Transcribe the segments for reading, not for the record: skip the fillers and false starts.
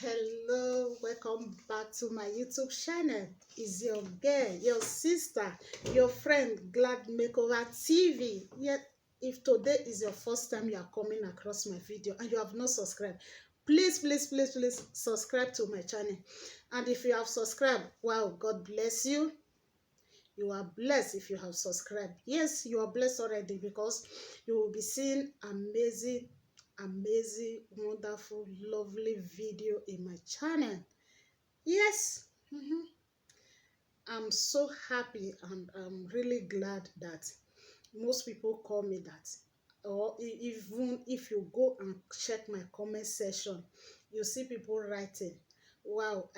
Hello, welcome back to my YouTube channel. It's your girl, your sister, your friend, Glad Makeover TV. Yet, if today is your first time you are coming across my video and you have not subscribed, please subscribe to my channel. And if you have subscribed, wow, God bless you. You are blessed if you have subscribed. Yes, you are blessed already because you will be seeing amazing, wonderful, lovely video in my channel. Yes, I'm so happy and I'm really glad that most people call me that. Or even if you go and check my comment section, you see people writing, wow,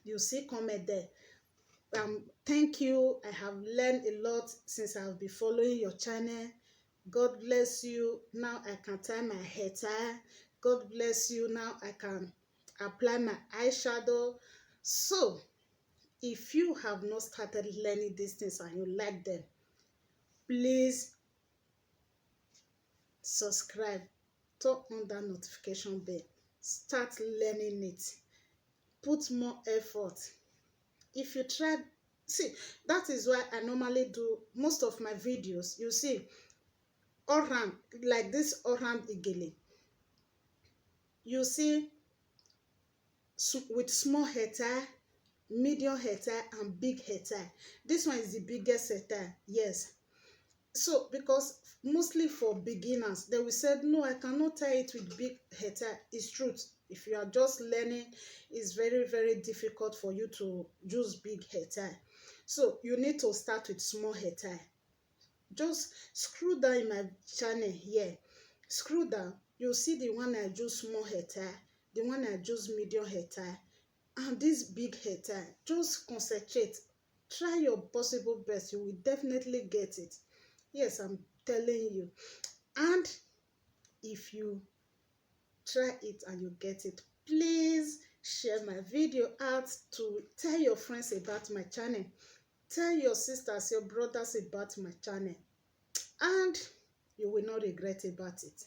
you see comment there. Thank you. I have learned a lot since I've been following your channel. God bless you. Now I can tie my hair tie. God bless you. Now I can apply my eyeshadow. So, if you have not started learning these things and you like them, please subscribe. Turn on that notification bell. Start learning it. Put more effort. If you try, see, that is why I normally do most of my videos. You see, orang, like this orang igele, you see, with small hair tie, medium hair tie, and big hair tie. This one is the biggest hair tie, yes. So, because mostly for beginners, they will say, no, I cannot tie it with big hair tie. It's truth. If you are just learning, it's very difficult for you to use big hair tie. So, you need to start with small hair tie. Just scroll down in my channel here. Scroll down. You'll see the one I use small hair tie, the one I use medium hair tie, and this big hair tie. Just concentrate. Try your possible best. You will definitely get it. Yes, I'm telling you. And if you try it and you get it, please share my video out to tell your friends about my channel. Tell your sisters, your brothers about my channel. And you will not regret about it.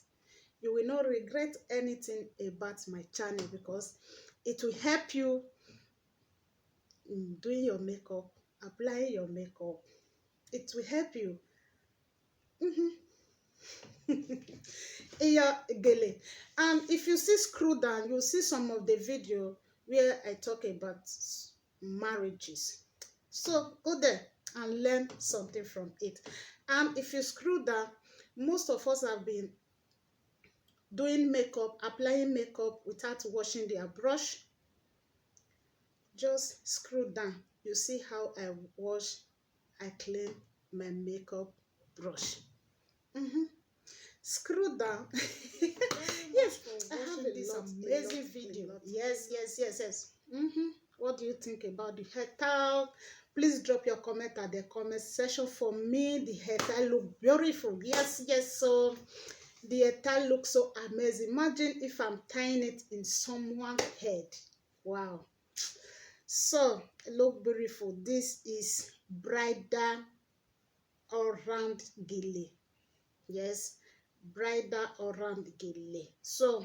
You will not regret anything about my channel because it will help you in doing your makeup, applying your makeup. It will help you. Gele. And if you see scroll down, you'll see some of the video where I talk about marriages. So go there and learn something from it. And if you scroll down, most of us have been doing makeup, applying makeup without washing their brush. Just scroll down. You see how I clean my makeup brush. Scroll down. Yes, I have this amazing video. Yes. What do you think about the hair towel? Please drop your comment at the comment section. For me, the hair towel look beautiful. Yes. So the hair towel looks so amazing. Imagine if I'm tying it in someone's head. Wow. So look beautiful. This is bridal all-round gele. Yes, bridal all-round gele. So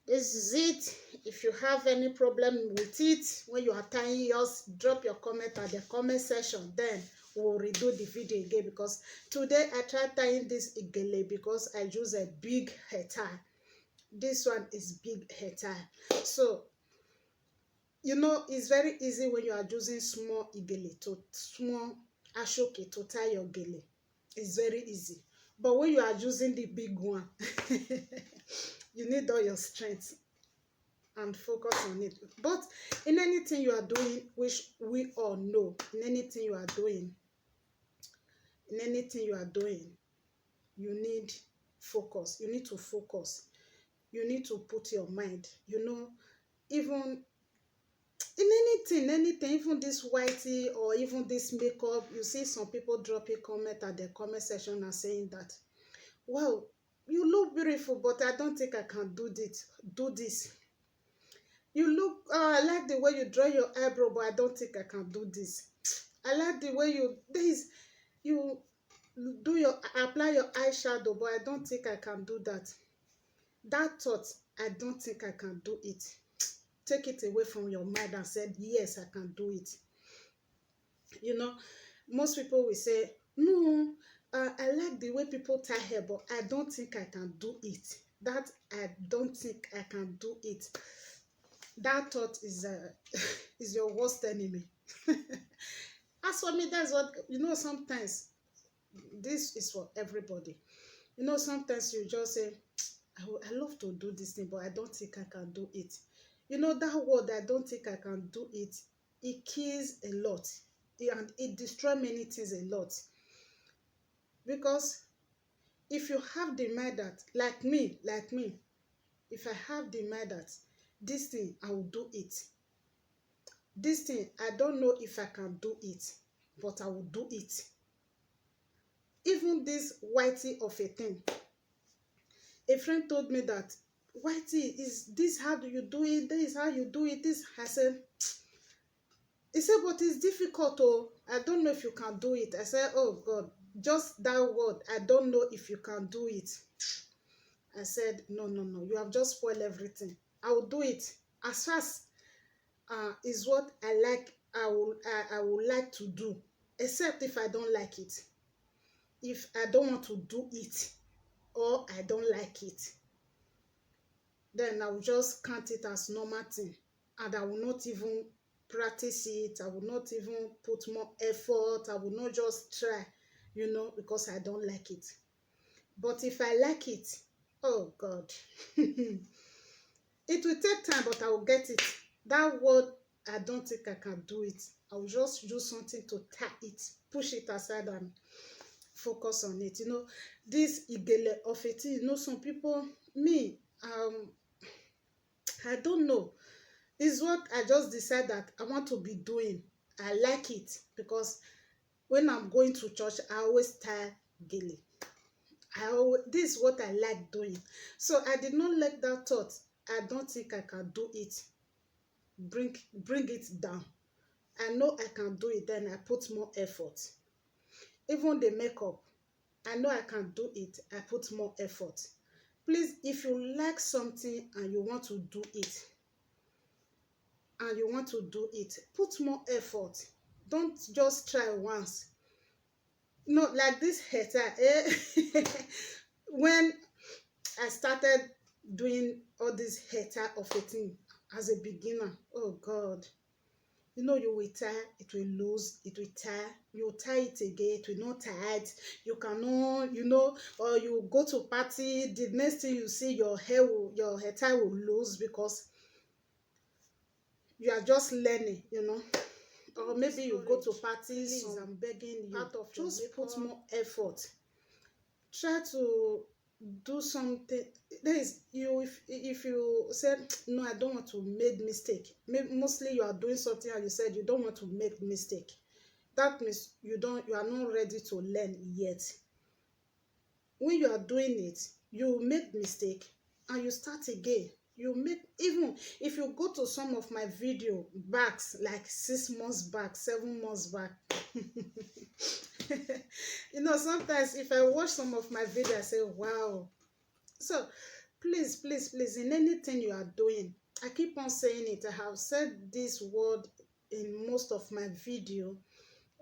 this is it. If you have any problem with it when you are tying yours, drop your comment at the comment section. Then we'll redo the video again because today I tried tying this igele because I use a big hair tie. This one is big hair tie. So you know, it's very easy when you are using small igele to small ashoke to tie your gele. It's very easy. But when you are using the big one, you need all your strength and focus on it. But in anything you are doing, which we all know, in anything you are doing, you need focus. You need to focus. You need to put your mind, you know, even in anything, even this whitey or even this makeup, you see some people dropping comment at the comment section and saying that, wow, you look beautiful, but I don't think I can do this. You look, I like the way you draw your eyebrow, but I don't think I can do this. I like the way you apply your eyeshadow, but I don't think I can do that. That thought I don't think I can do it. Take it away from your mind and said, yes, I can do it. You know, most people will say, no, I like the way people tie hair, but I don't think I can do it. That I don't think I can do it. That thought is is your worst enemy. As for me, that's what, sometimes this is for everybody. Sometimes you just say, I love to do this thing, but I don't think I can do it. That word, I don't think I can do it, it kills a lot. And it destroys many things a lot. Because if you have the mind that, like me, if I have the mind that this thing, I will do it. This thing, I don't know if I can do it, but I will do it. Even this whitey of a thing. A friend told me that, whitey, is this how do you do it? This is how you do it. This, I said, he said, but it's difficult. Oh, I don't know if you can do it. I said, oh God, just that word, I don't know if you can do it. I said, no, you have just spoiled everything. I will do it. As fast is what I like, I would like to do, except if I don't like it. If I don't want to do it, or I don't like it, then I will just count it as normal thing, and I will not even practice it. I will not even put more effort. I will not just try, because I don't like it. But if I like it, oh God, it will take time, but I will get it. That word, I don't think I can do it. I will just use something to tie it, push it aside and focus on it. This igele of it, some people, me, I don't know. It's what I just decide that I want to be doing. I like it because when I'm going to church, I always tie gele. This is what I like doing. So I did not like that thought. I don't think I can do it. Bring it down. I know I can do it, then I put more effort. Even the makeup, I know I can do it, I put more effort. Please, if you like something and you want to do it, put more effort. Don't just try once. Like this hater, when I started doing all this hater of a thing as a beginner, oh God, you will tie, it will lose, it will tie, you tie it again, it will not tight, you cannot, or you go to party, the next thing you see, your hair tie will lose because you are just learning, or maybe you go to parties. Please, I'm begging you, just put more effort. Try to do something. There is if you said no, I don't want to make mistake. Mostly you are doing something and you said you don't want to make mistake. That means you are not ready to learn yet. When you are doing it, you make mistake and you start again. You make, even if you go to some of my video backs, like 6 months back, 7 months back, sometimes if I watch some of my videos, I say, wow. So please, in anything you are doing, I keep on saying it. I have said this word in most of my video,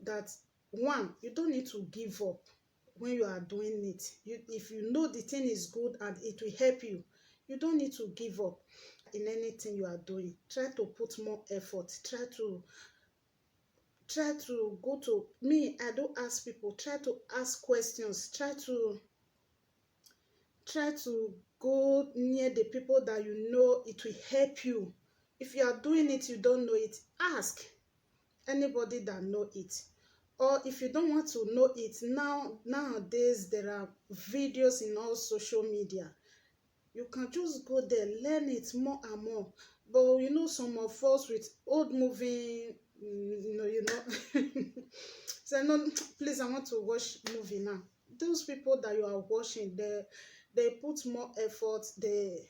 that one, you don't need to give up when you are doing it. If you know the thing is good and it will help you, you don't need to give up in anything you are doing. Try to put more effort. Try to go to me. I don't ask people. Try to ask questions. Try to go near the people that you know it will help you. If you are doing it, you don't know it, ask anybody that know it. Or if you don't want to know it, nowadays there are videos in all social media. You can just go there, learn it more and more. But some of us with old movie, say, no, please, I want to watch movie now. Those people that you are watching, they put more effort, they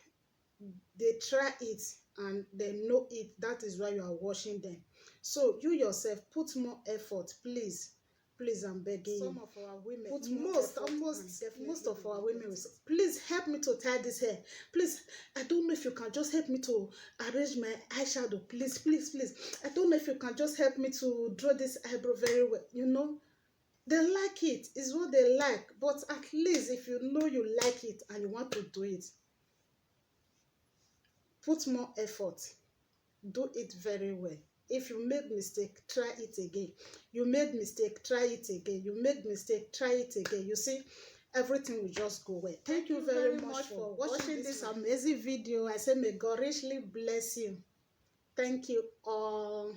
try it and they know it. That is why you are watching them. So you yourself, put more effort, please. Please, I'm begging Some you. of our women, Most of our women will say, please help me to tie this hair. Please, I don't know if you can just help me to arrange my eyeshadow. Please, please, please. I don't know if you can just help me to draw this eyebrow very well. You know, they like it. It's what they like. But at least if you know you like it and you want to do it, put more effort. Do it very well. If you make mistake, try it again. You made mistake, try it again. You made mistake, try it again. You see, everything will just go well. Thank you very much for watching this amazing video. I say may God richly bless you. Thank you all.